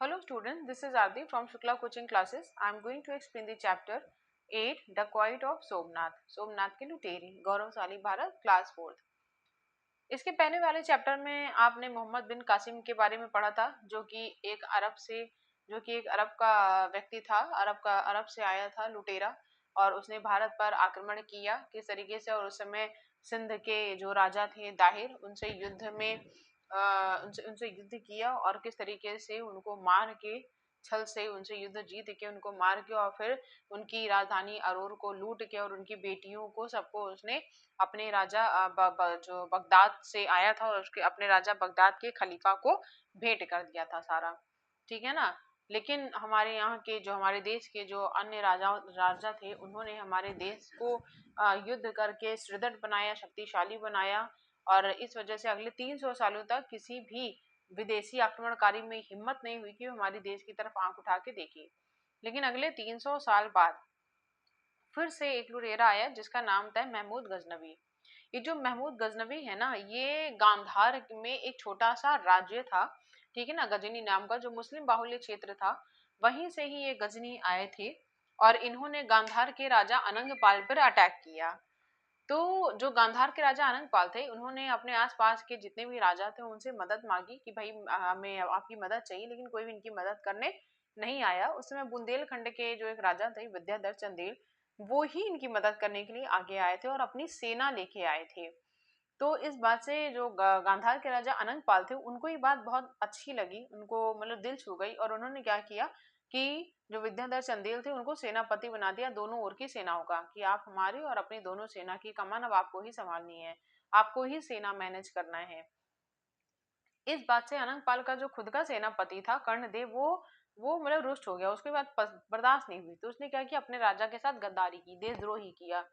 Hello students, this is Adi from Shukla Coaching Classes. I am going to explain the chapter 8 Dacoit of Somnath. Somnath के लुटेरे गौरवशाली Bharat class 4। इसके पहले वाले chapter में आपने मोहम्मद बिन कासिम के बारे में पढ़ा था, जो कि एक अरब का व्यक्ति था। अरब से आया था लुटेरा, और उसने भारत पर आक्रमण किया किस तरीके से। और उस समय सिंध के जो राजा थे दाहिर, उनसे युद्ध किया, और किस तरीके से उनको मार के, छल से उनसे युद्ध जीत के उनको मार के, और फिर उनकी राजधानी अरोर को लूट के, और उनकी बेटियों को सबको उसने अपने राजा जो बगदाद से आया था, और उसके अपने राजा बगदाद के खलीफा को भेंट कर दिया था सारा। ठीक है ना। लेकिन हमारे देश के जो अन्य राजा थे, उन्होंने हमारे देश को युद्ध करके सुदृढ़ बनाया, शक्तिशाली बनाया। और इस वजह से अगले 300 सालों तक किसी भी विदेशी आक्रमणकारी में हिम्मत नहीं हुई कि हमारे देश की तरफ आंख उठा के देखे। लेकिन अगले 300 साल बाद फिर से एक लुटेरा आया जिसका नाम था महमूद गजनवी। ये जो महमूद गजनवी है ना, ये गांधार में एक छोटा सा राज्य था, ठीक है ना, गजनी नाम का, जो मुस्लिम बाहुल्य क्षेत्र था। वहीं से ही ये गजनी आए थे, और इन्होंने गांधार के राजा अनंगपाल पर अटैक किया। तो जो गांधार के राजा अनंगपाल थे, उन्होंने अपने आसपास के जितने भी राजा थे उनसे मदद मांगी कि भाई हमें आपकी मदद चाहिए, लेकिन कोई भी इनकी मदद करने नहीं आया। उस समय बुंदेलखंड के जो एक राजा थे विद्याधर चंदेल, वो ही इनकी मदद करने के लिए आगे आए थे और अपनी सेना लेके आए थे। तो इस बात से जो गांधार के राजा अनंगपाल थे, उनको ये बात बहुत अच्छी लगी, उनको मतलब दिल छू गई, और उन्होंने क्या किया कि जो विद्याधर चंदेल थे उनको सेनापति बना दिया दोनों ओर की सेनाओं का, कि आप हमारी और अपनी दोनों सेना की कमान अब आपको ही संभालनी है, आपको ही सेना मैनेज करना है। इस बात से अनंगपाल का जो खुद का सेनापति था कर्णदेव, वो मतलब रुष्ट हो गया, उसके बाद बर्दाश्त नहीं हुई। तो उसने क्या किया, अपने राजा के साथ गद्दारी की, देशद्रोही किया।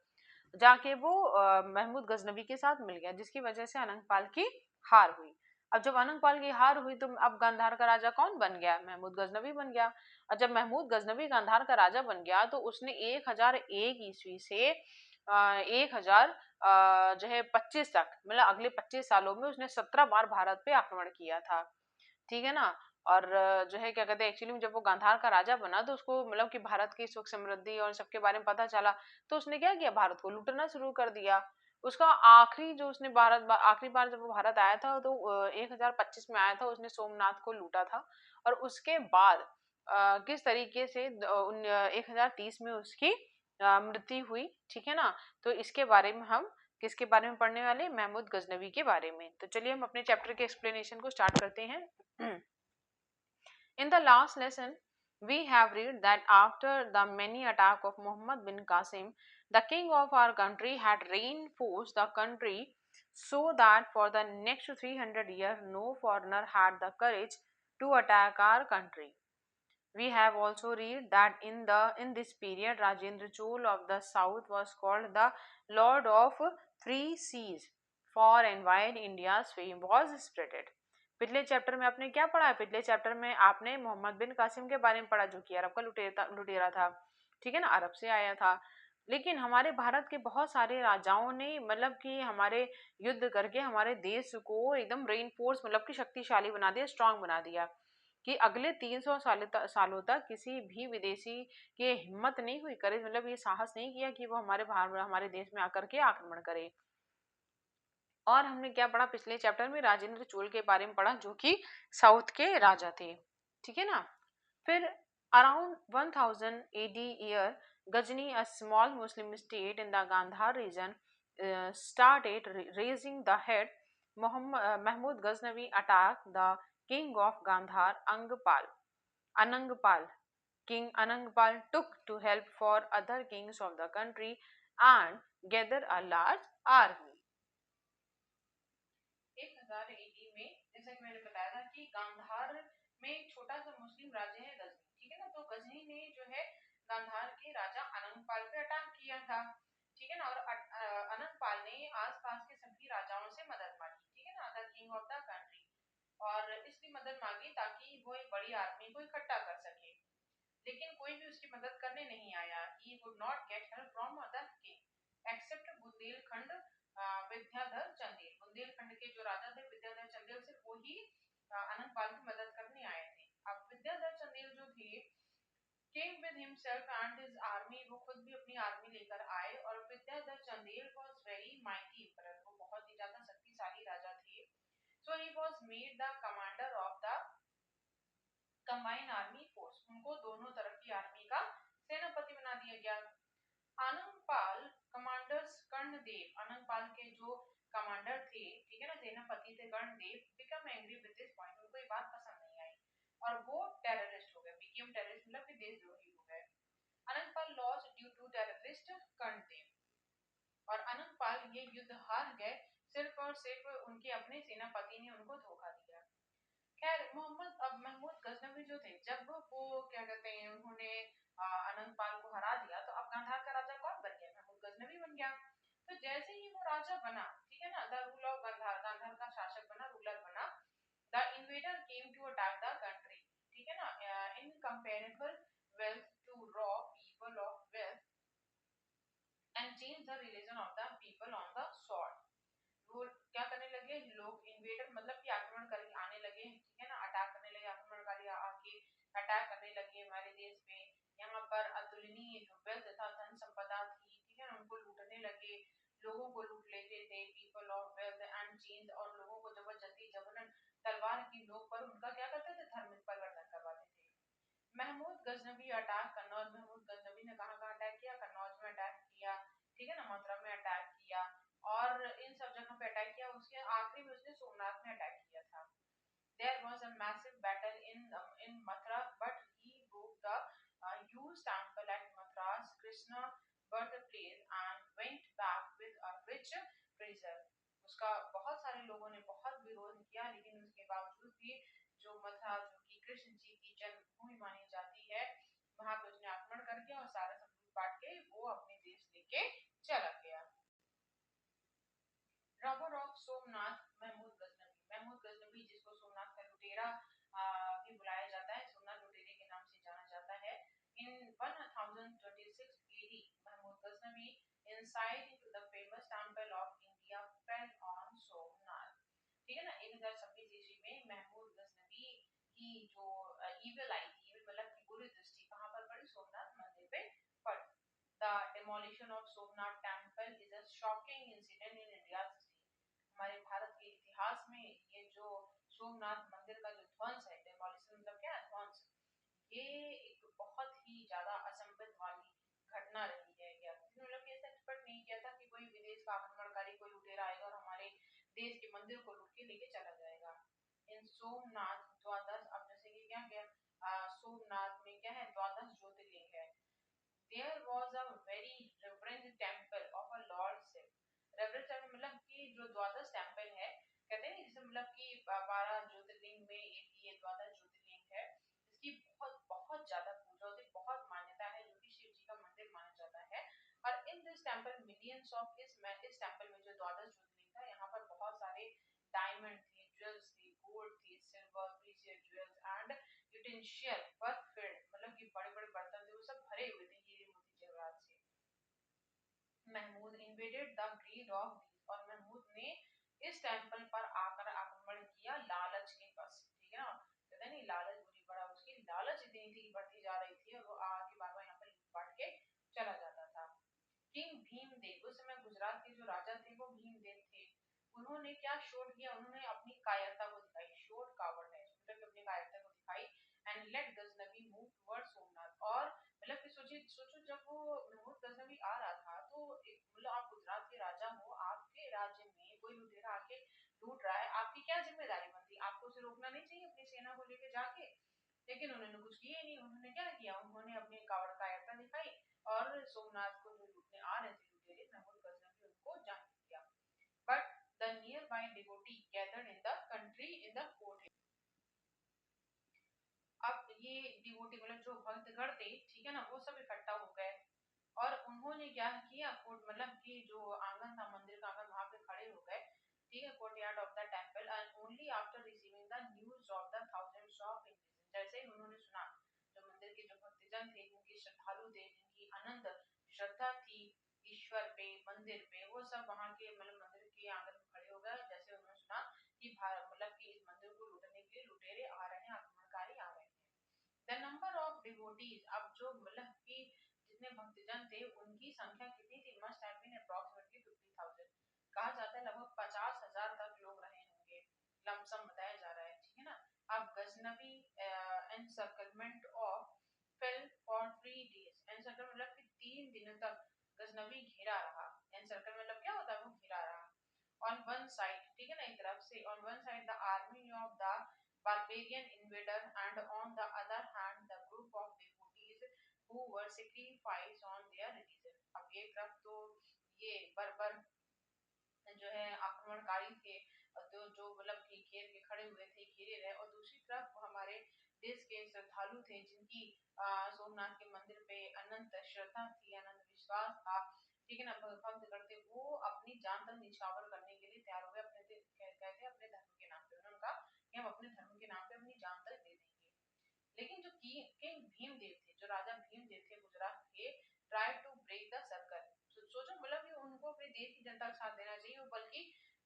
जाके वो महमूद गजनवी के साथ मिल गया, जिसकी वजह से अनंगपाल की हार हुई। अब जब अनंगपाल की हार हुई, तो अब गांधार का राजा कौन बन गया? महमूद गजनवी बन गया। और जब महमूद गजनवी गांधार का राजा बन गया, तो उसने 1001 ईस्वी से 1000 जो है 25 तक, मतलब अगले 25 सालों में उसने 17 बार भारत पे आक्रमण किया था। ठीक है ना। और जो है क्या कहते हैं, एक्चुअली जब वो गांधार का राजा बना, तो उसको मतलब कि भारत की सुख समृद्धि और सबके बारे में पता चला, तो उसने क्या किया, भारत को लूटना शुरू कर दिया। उसका आखिरी जो उसने आखिरी बार जब वो भारत आया था, तो 1025 में आया था, उसने सोमनाथ को लूटा था। और उसके बाद किस तरीके से 1030 में उसकी मृत्यु हुई। ठीक है ना। तो इसके बारे में हम किसके बारे में पढ़ने वाले? महमूद गजनवी के बारे में। तो चलिए हम अपने चैप्टर के एक्सप्लेनेशन को स्टार्ट करते हैं। In the last lesson, we have read that after the many attack of Muhammad bin Qasim, the king of our country had reinforced the country so that for the next 300 years no foreigner had the courage to attack our country. We have also read that in this period Rajendra Chol of the south was called the Lord of Three Seas. Far and wide India's fame was spreaded. पिछले chapter में आपने क्या पढ़ा है? पिछले chapter में आपने मोहम्मद बिन कासिम के बारे में पढ़ा, जो कि अरब का लुटेरा था। ठीक है ना, अरब से आया था। लेकिन हमारे भारत के बहुत सारे राजाओं ने मतलब कि हमारे युद्ध करके हमारे देश को एकदम रेनफोर्स, मतलब कि शक्तिशाली बना दिया, स्ट्रांग बना दिया, कि अगले 300 सालों तक किसी भी विदेशी के हिम्मत नहीं हुई, करे मतलब ये साहस नहीं किया कि वो हमारे देश में आकर के आक्रमण करे। और हमने क्या पढ़ा पिछले चैप्टर में? राजेंद्र चोल के बारे में पढ़ा, जो कि साउथ के राजा थे। ठीक है ना। फिर around 1000 AD year, Ghazni, a small Muslim state in the Gandhar region, started raising the head. Mahmud Ghaznavi attacked the king of Gandhar, Anangpal. King Anangpal took to help for other kings of the country and gather a large army. 1000 AD में, जैसा कि मैंने बताया था कि गांधार में एक छोटा सा मुस्लिम राज्य है गजनी। ठीक है ना। तो गजनी ने जो है गांधार के राजा अनंगपाल पे अटैक किया था। ठीक है ना। और अनंगपाल ने आसपास के सभी राजाओं से मदद मांगी। ठीक है ना, the king of the country, और इसलिए मदद मांगी ताकि वो एक बड़ी आर्मी को इकट्ठा कर सके। लेकिन कोई भी उसकी मदद करने नहीं आया। He would not get help from other king except Bundelkhand Vidyadhar Chandel. Bundelkhand के जो राजा थे विद्याधर चंदेल, सिर्फ वो ही अनंतपाल की मदद करने आए थे। अब Vidyadhar came with himself and his army, वो खुद भी अपनी आर्मी लेकर आए और Vidyadhar Chandel was very mighty emperor, वो बहुत ही ज्यादा शक्तिशाली राजा थे. So he was made the commander of the combined army force, उनको दोनों तरफ की आर्मी का सेनापति बना दिया गया. आनंदपाल कमांडर्स कर्णदेव, आनंदपाल के जो कमांडर थे, ठीक है ना, सेनापति थे Karnadev, become angry with this point, उनको ये बात पसंद नहीं आई और वो टेररिस्ट हो गए, बिकम टेररिस्ट मतलब कि देशद्रोही हो गए. Anantpal loss due to terrorist Karnadev, और अनंतपाल ये युद्ध हार गए सिर्फ और सिर्फ उनके अपने सेनापति ने उनको धोखा दिया. खैर मोहम्मद अब महमूद गजनवी जो थे, जब वो क्या कहते हैं उन्होंने अनंतपाल को हरा दिया, तो अब गांधार का राजा कौन बन गया? महमूद गजनवी बन गया. तो जैसे ही वो राजा बना, ठीक है ना, the rule of Gandhar, Gandhar का शासक बना, रूलर बना, the invader came to attack the country, ठीक है ना, incomparable wealth to rob people of wealth and change the religion of the people on the sword. वो क्या करने लगे लोग, इन्वेडर मतलब कि आक्रमण करके आने लगे, ठीक है ना, अटैक करने लगे, आक्रमणकारी आके अटैक करने लगे हमारे देश पे. यहाँ पर अतुलनीय जो वेल्थ था, धन संपदा थी, ठीक है ना, उनको लूटने लगे, लोगों को लूट लेते थे, people of wealth and change, और लोगों को जबरदस्ती जबरन तलवार की नोक पर उनका क्या करते थे, धर्म परिवर्तन करवाते थे. महमूद गजनवी अटैक कन्नौज, महमूद गजनवी ने कहाँ कहाँ अटैक किया? कन्नौज में अटैक किया, ठीक है ना, मथुरा में अटैक किया, और इन सब जगहों पे अटैक किया. उसके आखिरी में उसने सोमनाथ में अटैक किया था. There was a massive battle in Mathura, but he broke the huge temple at Mathura's Krishna birthplace and went back with a rich treasure. उसका बहुत सारे लोगों ने बहुत विरोध किया, लेकिन उसके बावजूद भी जो मथुरा, जो कि कृष्ण जी की जन्मभूमि मानी जाती है, वहां पे उसने आक्रमण करके और सारा सब लूट पाट के वो अपने देश लेके चला गया. रॉबर ऑफ सोमनाथ महमूद गजनवी, महमूद गजनवी जिसको सोमनाथ का लुटेरा भी बुलाया जाता है, सोमनाथ लुटेरे के नाम से जाना जाता है. इन 1026 AD Mahmood Ghaznavi inside into the famous temple of India fell on Somnath, ठीक है ना. 1026 ईस्वी में महमूद गजनवी की जो ईविल आई थी, ईविल मतलब की बुरी दृष्टि कहाँ पर पड़ी? सोमनाथ मंदिर पे पड़ी. The demolition of Somnath temple is a shocking incident in India's history. हमारे भारत के इतिहास में ये जो सोमनाथ मंदिर का जो ध्वंस है, डेमोलिशन मतलब क्या है? ध्वंस. ये एक बहुत ही ज्यादा असंभव वाली घटना रही है. क्या किसी ने लोग ऐसा एक्सपेक्ट नहीं किया था कि कोई विदेश का आक्रमणकारी, कोई लुटेरा आएगा और हमारे देश के मंदिर को लूट के लेके चला जाएगा. इन सोमनाथ द्वादश, अब जैसे कि क्या क्या सोमनाथ में क्या है? द्वादश ज्योतिर्लिंग है. There was a very reverend temple of a Lord Shiv. Reverence temple मतलब कि जो द्वादश टेम्पल है, कहते हैं जैसे मतलब कि 12 ज्योतिर्लिंग में एक ये द्वादश ज्योतिर्लिंग है, इसकी बहुत बहुत ज्यादा पूजा होती है, बहुत मान्यता है, जो कि शिव जी का मंदिर माना जाता है. और in this temple millions of इस टेम्पल में जो द्वादश ज्योतिर्लिंग था, यहाँ पर बहुत सारे डायमंड थे, ज्वेल्स थे, गोल्ड थे, silver, precious jewels and utensil work field, मतलब कि बड़े बड़े बर्तन थे, वो सब भरे हुए थे हीरे मोती जवाहरात से. Mahmud invaded the greed of these, और महमूद ने इस टेंपल पर आकर आक्रमण किया लालच के बस, ठीक है ना. कहते हैं नहीं, लालच बुरी बड़ा, उसकी लालच इतनी थी, बढ़ती जा रही थी, और वो आके बार बार यहाँ पर लूट पाट के चला जाता था. किंग भीमदेव, उस समय गुजरात के जो राजा थे वो भीमदेव थे. उन्होंने क्या शो किया? उन्होंने अपनी कायरता को दिखाई, शोड कावर्डनेस मतलब अपनी कायरता को दिखाई. And let Ghaznavi move towards Somnath, और मतलब कि सोचिए, सोचो जब वो महमूद गजनवी आ रहा था, तो एक मतलब आप गुजरात के राजा हो, आपके राज्य में कोई लुटेरा आके लूट रहा है, आपकी क्या जिम्मेदारी बनती? आपको उसे रोकना नहीं चाहिए अपनी सेना को लेके जाके? लेकिन उन्होंने कुछ किया ही नहीं. उन्होंने क्या किया? उन्होंने अपनी कावड़ कायरता दिखाई और सोमनाथ को जो लूटने आ रहे थे लुटेरे, महमूद गजनवी उनको जाने दिया. But the near by devotee gathered in the country in the court. अब ये डिवोटी मतलब जो भक्तगण थे, ठीक है ना, वो सब इकट्ठा हो गए और उन्होंने क्या किया? कोर्ट मतलब कि जो आंगन था, मंदिर का आंगन, वहां पे खड़े हो गए, ठीक है, courtyard of the temple, and only after receiving the news of the thousands of Indians, जैसे ही उन्होंने सुना, जो मंदिर के जो भक्तजन थे, जिनकी श्रद्धालु थे, जिनकी अनंत श्रद्धा थी ईश्वर पे, मंदिर पे, वो सब वहां के मतलब मंदिर के आंगन में खड़े हो गए. जैसे उन्होंने सुना कि मतलब कि इस मंदिर को लूटने के लिए लुटेरे आ रहे हैं, आक्रमणकारी आ रहे हैं. The number of डिवोटीज, अब जो मतलब कि जितने भक्तजन थे उनकी संख्या कितनी थी, मस्ट हैव बीन अप्रॉक्सिमेटली 50,000। कहा जाता है लगभग 50,000 तक लोग रहे होंगे, लमसम बताया जा रहा है, ठीक है ना। अब Ghaznavi encirclement of fail for 3 days, encircle मतलब कि 3 दिनों तक गजनवी घिरा रहा। एनसर्कल मतलब क्या होता है, वो घिरा रहा। on one side, ठीक है ना, एक तरफ से on one side the army of the barbarian invader and on the other hand the group of devotees who were sacrificed on their religion। अब एक तरफ तो ये बर्बर जो है आक्रमणकारी थे, तो जो मतलब कि घेर के खड़े हुए थे, घेरे रहे, और दूसरी तरफ हमारे देश के श्रद्धालु थे जिनकी सोमनाथ के मंदिर पे अनंत श्रद्धा थी, अनंत विश्वास था, ठीक है ना, भक्त करते, वो अपनी जान तक निछावर करने के लिए तैयार हो गए अपने कहते अपने धर्म के नाम पे। उन्होंने कहा कि हम अपने धर्म के नाम पे अपनी जान तक दे देंगे। लेकिन जो किंग भीमदेव थे, जो राजा भीमदेव थे गुजरात के, try to break the circle. सोचो मतलब कि उनको अपने देश की जनता का साथ देना चाहिए, बल्कि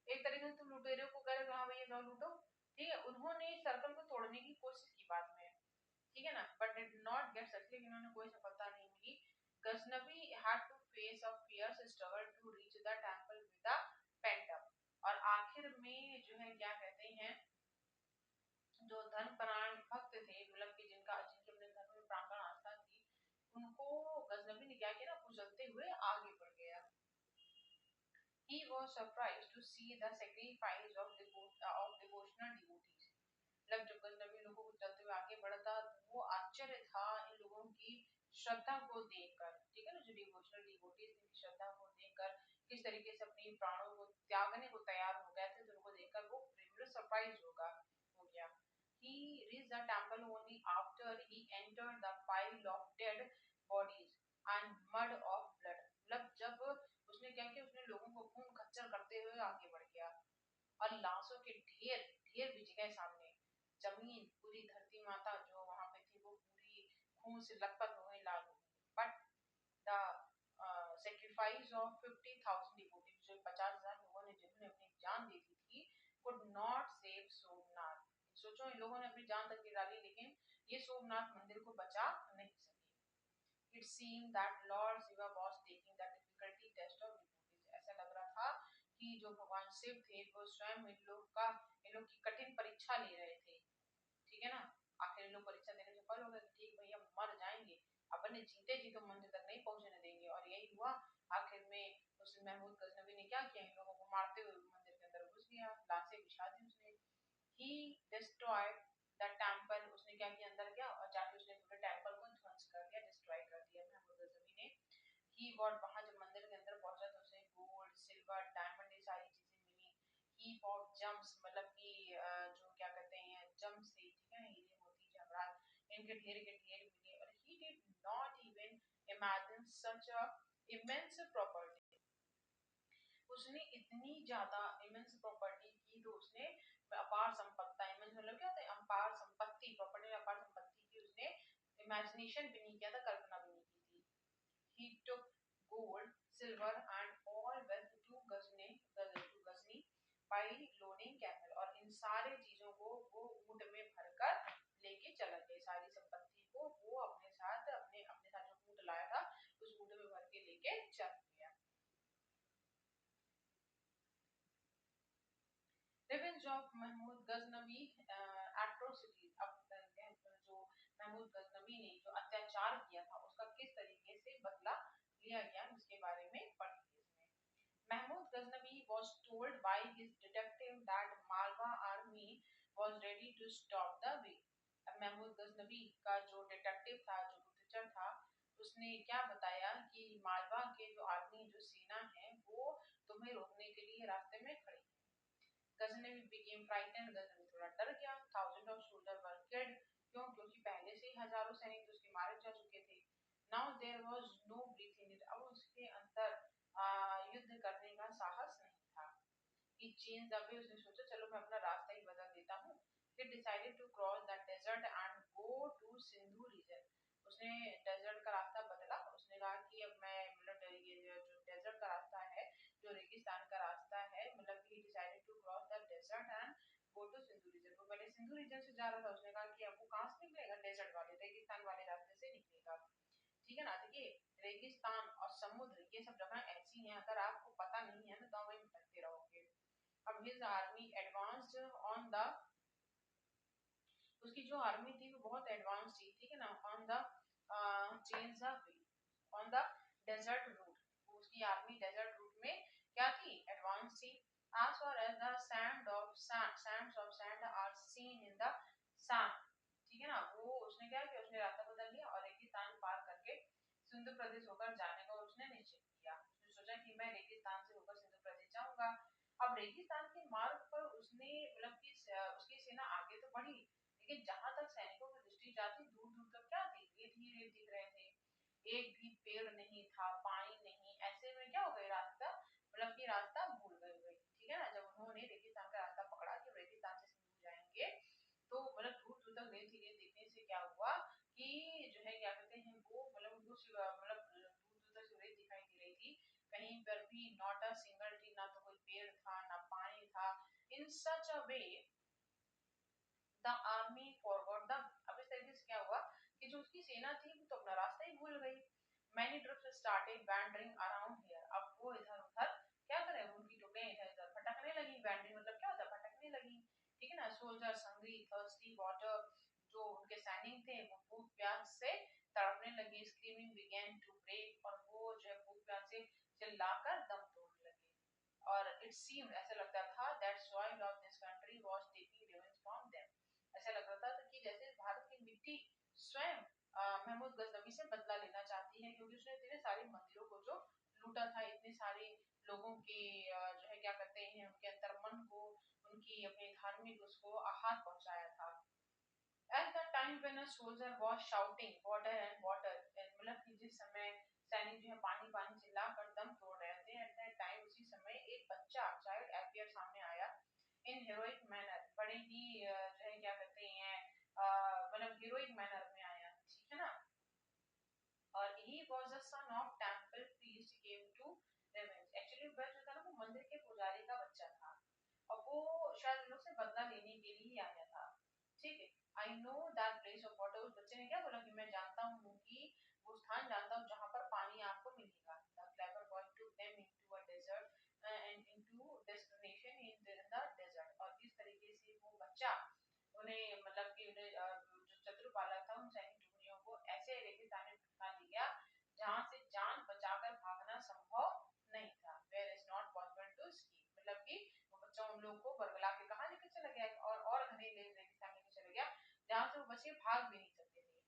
एक तरीके से तुम लुटेरों को कह रहे हो हाँ भैया जाओ लूटो, ठीक है, उन्होंने सर्कल को तोड़ने की कोशिश की बाद में, ठीक है ना, but did not get success, इन्होंने कोई सफलता नहीं मिली। Ghaznavi had to face a fierce struggle to reach the temple with the pent up, और आखिर में जो है क्या कहते हैं, जो धर्मपरायण भक्त थे, मतलब कि जिनका जिनके अपने धर्म में प्राण आस्था थी, उनको गजनवी ने क्या किया ना, कुचलते हुए आगे बढ़ गया। He was surprised to see the sacrifice of devotional devotees। मतलब जब गजनवी लोगों को चलते हुए आगे बढ़ा, वो आश्चर्य था इन लोगों की श्रद्धा को देखकर, ठीक है ना, जो डिवोशनल डिवोटीज की श्रद्धा को देखकर किस तरीके से अपने प्राणों को त्यागने को तैयार हो गए थे, तो उनको देखकर वो सरप्राइज हो गया। He reached the temple only after he entered the pile of dead bodies and mud of blood। मतलब जब उसने क्या किया, उसने लोगों को खून खच्चर करते हुए आगे बढ़ गया, और लाशों के ढेर ढेर बिछ गए सामने। जमीन पूरी, धरती माता जो वहां पे थी वो पूरी खून से लथपथ हो गई, लाल हो गई। But the sacrifice of 50,000 devotees, जो 50,000 लोगों ने जिन्होंने अपनी जान दे दी थी, कुड नॉट सेव सोमनाथ। सोचो इन लोगों ने अपनी जान तक गिरा ली, लेकिन ये सोमनाथ मंदिर को बचा नहीं सके। It seem that Lord Shiva was taking the difficulty test of devotees. ऐसा लग रहा था कि जो भगवान शिव थे वो स्वयं इन लोग की कठिन परीक्षा ले रहे थे, ठीक है ना। आखिर लोग परीक्षा देने में सफल हो गए, ठीक भैया मर जाएंगे, अपने जीते जी तो मंदिर तक नहीं पहुंचने देंगे, और यही हुआ। आखिर में उस महमूद गजनवी ने क्या किया, इन लोगों को मारते हुए मंदिर के अंदर घुस गया, लाशें बिछा दी उसने। ही डिस्ट्रॉयड द टेंपल, उसने क्या किया, अंदर गया और जाके उसने पूरे टेंपल को ध्वंस कर दिया, डिस्ट्रॉय कर दिया महमूद गजनवी ने। ही गॉट, वहां जब मंदिर के अंदर पहुंचा तो उसे गोल्ड सिल्वर डायमंड ये सारी चीजें मिली। हीप ऑफ जम्स, मतलब कि जो क्या कहते हैं जम्स थे, ठीक है, हीरे मोती जवाहरात, इनके ढेर के ढेर मिले। और he did not even imagine such a immense property, उसने इतनी ज्यादा इमेंस प्रॉपर्टी की, तो उसने अपार संपत्ति, इमेंस मतलब क्या होता है, अपार संपत्ति, प्रॉपर्टी अपार संपत्ति की उसने इमेजिनेशन भी नहीं किया था, कल्पना भी नहीं की थी। He took gold, silver and all wealth to Ghazni by loading camel, और इन सारे चीजों को वो ऊंट में भरकर लेके चला गया, सारी संपत्ति को वो अपने साथ जो ऊंट लाया था उस ऊंट में भर के लेके चल गया। Revenge of Mahmud Ghaznavi atrocities. अब जो महमूद गजनवी ने जो अत्याचार किया था उसका किस तरीके से बदला लिया गया, उसके बारे में पढ़िए इसमें। Mahmud Ghaznavi was told by his detective that Malwa army was ready to stop the way। अब महमूद गजनवी का जो डिटेक्टिव था, जो गुप्तचर था, उसने क्या बताया कि मालवा के जो आर्मी, जो सेना है, वो तुम्हें रोकने के लिए रास्ते में खड़ी है। गजनवी became frightened, गजनवी थोड़ा डर गया। Thousands of soldiers were killed, क्यों, क्योंकि पहले से ही हजारों सैनिक तो उसके मारे जा चुके थे। Now there was no breath in it, अब उसके अंदर युद्ध करने का साहस नहीं था। He changed the way, उसने सोचा चलो मैं अपना रास्ता ही बदल देता हूँ। He decided to cross the desert and go to Sindhu region। उसने डेजर्ट का रास्ता बदला, उसने कहा कि अब मैं मतलब ये जो डेजर्ट का रास्ता है, जो रेगिस्तान का रास्ता है, मतलब he decided to cross the desert and go to Sindhu region. वो पहले सिंधु रीजन से जा रहा था, उसने कहा कि अब वो कहाँ से निकलेगा, डेजर्ट वाले रेगिस्तान वाले रास्ते से ठीक है ना। देखिए रेगिस्तान और समुद्र ये सब जगह ऐसी हैं, अगर आपको पता नहीं है ना तो वही भटकते रहोगे। अब his army advanced on the, उसकी जो आर्मी थी वो बहुत एडवांस थी, ठीक है ना, on the change on the desert route, उसकी आर्मी डेजर्ट रूट में क्या थी, एडवांस थी। as far as the sands of sand are seen in the sand, ठीक है ना, वो उसने क्या किया, उसने रास्ता बदल लिया और रेगिस्तान पार करके सिंधु प्रदेश होकर जाने का उसने निश्चय किया। उसने सोचा कि मैं रेगिस्तान से होकर सिंधु प्रदेश जाऊंगा। अब रेगिस्तान के मार्ग पर उसने मतलब कि उसकी सेना आगे तो बढ़ी, लेकिन जहां तक सैनिकों की दृष्टि जाती दूर दूर तक क्या थी, रेत ही रेत दिख रहे थे, एक भी पेड़ नहीं था, पानी नहीं, ऐसे में क्या हो गए, रास्ता मतलब कि रास्ता भूल गए, ठीक है ना। जब उन्होंने रेगिस्तान का रास्ता पकड़ा कि रेगिस्तान से सिंधु जाएंगे, तो मतलब दूर दूर तक रेत ही रेत देखने से क्या हुआ कि जो है क्या कहते हैं वो मतलब उनको मतलब दूर दूर तक रेत दिखाई दे रही थी, कहीं पर भी नॉट अ सिंगल ट्री, ना तो कोई पेड़ था ना पानी था। In such a way the army forward the, अब इस तरीके से क्या हुआ कि जो उसकी सेना थी वो तो अपना रास्ता ही भूल गई। Many troops started wandering around here, अब वो इधर उधर क्या करे, उनकी टुकड़ियां इधर उधर भटकने लगी, वैंडरिंग मतलब क्या होता है, भटकने लगी, ठीक है ना। सोल्जर्स हंग्री थर्स्टी वाटर, जो उनके सैनिक थे वो भूख प्यास से तड़पने लगे, स्क्रीमिंग बिगेन टू ब्रेक, और वो जो है भूख प्यास से चिल्लाकर दम तोड़ने लगे। और इट सीम्ड, ऐसा लगता था, that soil of this country was taking revenge from them, ऐसा लग रहा था कि जैसे भारत की मिट्टी स्वयं महमूद गजनवी से बदला लेना चाहती है, क्योंकि उसने इतने सारे मंदिरों को जो लूटा था, इतने सारे लोगों की जो है क्या कहते हैं उनके अंतर्मन को, उनकी अपने धार्मिक उसको आघात पहुंचाया था। At the time when a soldier was shouting water and water, मतलब कि जिस समय सैनिक जो है पानी पानी चिल्लाकर दम तोड़ रहे थे, at that time उसी समय एक बच्चा चाइल्ड अपीयर सामने आया, इन हेरोइक मैनर, बड़े ही जो है क्या कहते हैं मतलब हीरोइक मैनर में आया, ठीक है ना। और he was the son of temple priest came to revenge, actually वह जो था ना वो मंदिर के पुजारी का बच्चा था, और वो शायद उन लोग से बदला लेने के लिए आया था, ठीक है। I know that place of water, उस बच्चे ने क्या बोला कि मैं जानता हूँ कि वो स्थान जानता हूँ जहाँ पर पानी आपको मिलेगा। The clever boy took them into a desert and into destination in the desert, और इस तरीके से वो बच्चा उन्हें मतलब कि उन्हें जो चतुर बालक था उन सैनिक टुकड़ियों को ऐसे रेगिस्तान में भटका दिया जहाँ से जान बचाकर भागना संभव नहीं था, where is not possible to escape, मतलब कि वो बच्चा उन लोगों को बरगला के कहाँ लेकर चला गया, और घने रेगिस्तान लेकर चला गया जहाँ से वो बच्चे भाग भी नहीं सकते थे।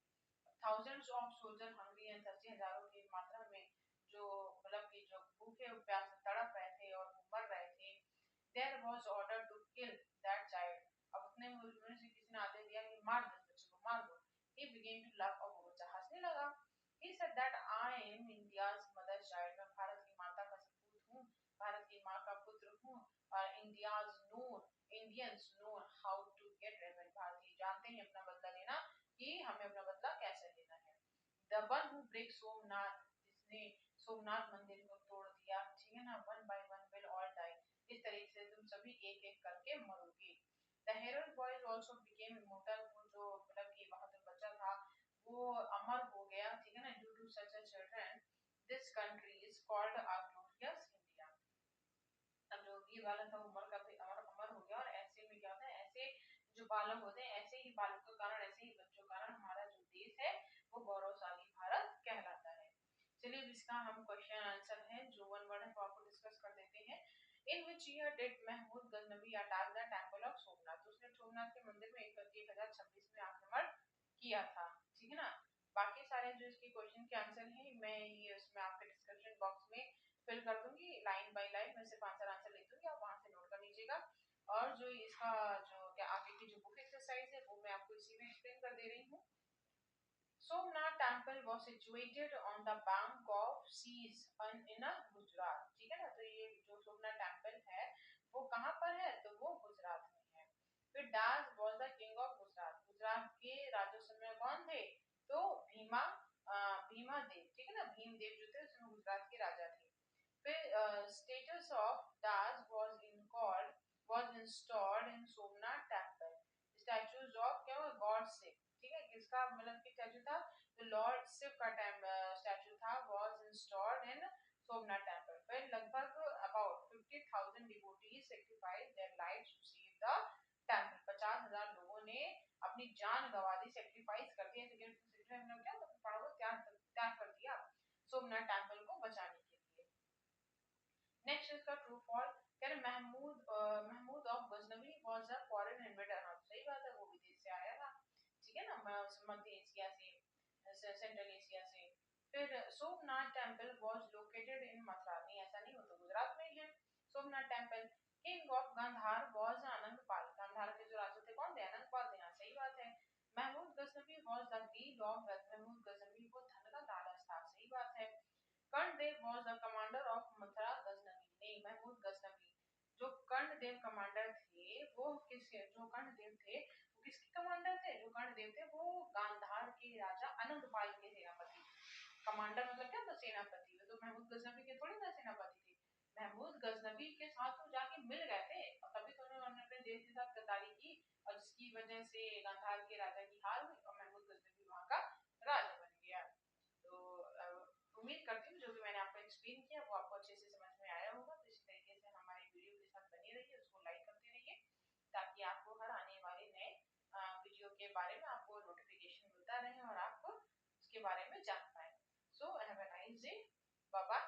Thousands of soldier hungry and thirsty, हजारों की मात्रा में जो मतलब कि जो भूखे प्यास से तड़प रहे थे और मर रहे थे, there was order to kill that child, अब उतने में उन्होंने से किसी ने आदेश दिया कि मार दो बच्चे को, मार दो। ही बिगेन टू लाफ, और वो बच्चा हंसने लगा। He said that I am India's mother child, मैं भारत की माता का सपूत हूँ, भारत की माँ का पुत्र हूँ, और India's known, Indians know how to get revenge, भारतीय जानते हैं अपना बदला लेना, कि हमें अपना बदला कैसे लेना है। The one who break Somnath, जिसने सोमनाथ मंदिर को तोड़ दिया, ठीक है ना, one by one will all die, इस तरीके से तुम सभी एक एक करके मरोगे। The heroic boys also became immortal, वो जो मतलब कि बहादुर बच्चा था वो अमर हो गया, ठीक है ना, due to such a children this country is called a glorious India. अब जो ये बालक था वो अमर का अमर अमर हो गया, और ऐसे में क्या होता है, ऐसे जो बालक होते हैं ऐसे ही बालकों के कारण, ऐसे ही बच्चों के कारण हमारा जो देश है वो गौरवशाली भारत कहलाता है। चलिए इसका हम क्वेश्चन आंसर है जो वन वर्ड है वो आपको डिस्कस कर देते हैं। In which year did Mahmud Ghaznavi attack the temple of Somnath, तो उसने सोमनाथ के मंदिर में 1026 में आक्रमण किया था, ठीक है ना। बाकी सारे जो इसके क्वेश्चन के आंसर हैं मैं ये उसमें आपके डिस्क्रिप्शन बॉक्स में फिल कर दूंगी, लाइन बाय लाइन मैं सिर्फ आंसर आंसर लिख दूंगी, आप वहां से नोट कर लीजिएगा। और जो इसका जो क्या आगे की जो बुक एक्सरसाइज है वो मैं आपको इसी में एक्सप्लेन कर दे रही हूँ। Somnath temple was situated on the bank of seas in a Gujarat, ठीक है ना। तो ये जो सोमनाथ टेम्पल है वो कहाँ पर है, तो वो गुजरात में है। फिर दास was the king of Gujarat, Gujarat के राजा समय कौन थे, तो भीमा देव, ठीक है ना, भीम देव जो थे उसमें गुजरात के राजा थे। फिर status of Das was installed in Somnath temple, statues of क्या हुआ, गॉड से, ठीक है, किसका मतलब कि स्टैचू था, जो जो लॉर्ड शिव का स्टैचू था was installed in Somnath temple, फिर लगभग about 50,000 devotees sacrificed their lives to save the temple। 50,000 लोगों ने अपनी जान गंवा दी, सेक्रीफाइस कर दिया, हमने क्या प्राणों को त्याग त्याग कर दिया सोमनाथ टेम्पल को बचाने के लिए। नेक्स्ट इसका ट्रू फॉल, कह रहे Mahmud of Ghaznavi was a foreign invader. हाँ सही बात है, वो विदेश से आया था, ठीक है ना, मध्य एशिया से, सेंट्रल एशिया से। फिर Somnath temple was located in Mathura, नहीं ऐसा नहीं, वो तो गुजरात में ही है Somnath temple. King of Gandhara was Anandpal, Gandhara के जो राजा थे कौन थे, आनंदपाल थे, हाँ सही बात है। Mahmud Ghaznavi was the greed of wealth, Mahmud Ghaznavi को धन का लालच था, सही बात है। Karandev was the commander of Mathura Ghaznavi, नहीं महमूद गजनवी, जो कर्णदेव कमांडर थे वो किसके, जो कर्णदेव थे वो किसके कमांडर थे, जो कर्णदेव थे वो गांधार के राजा अनंगपाल के सेनापति। कमांडर मतलब क्या था, सेनापति, तो महमूद गजनवी के थोड़ी ना सेनापति थे, महमूद गजनवी के साथ तो जाके मिल गए थे, तभी तो उन्होंने अपने देश के साथ गद्दारी की, और जिसकी वजह से गांधार के राजा की हार हुई और महमूद गजनवी वहां का राजा बन गया। तो उम्मीद करती हूँ जो भी मैंने आपको एक्सप्लेन किया वो आपको अच्छे से समझ में आया होगा। तो इसी तरीके से हमारे वीडियो के साथ बने रहिए, उसको लाइक करते रहिए, ताकि आपको हर आने वाले नए वीडियो के बारे में आपको नोटिफिकेशन मिलता रहे और आप उसके बारे में जान पाए। So have a nice day, bye bye.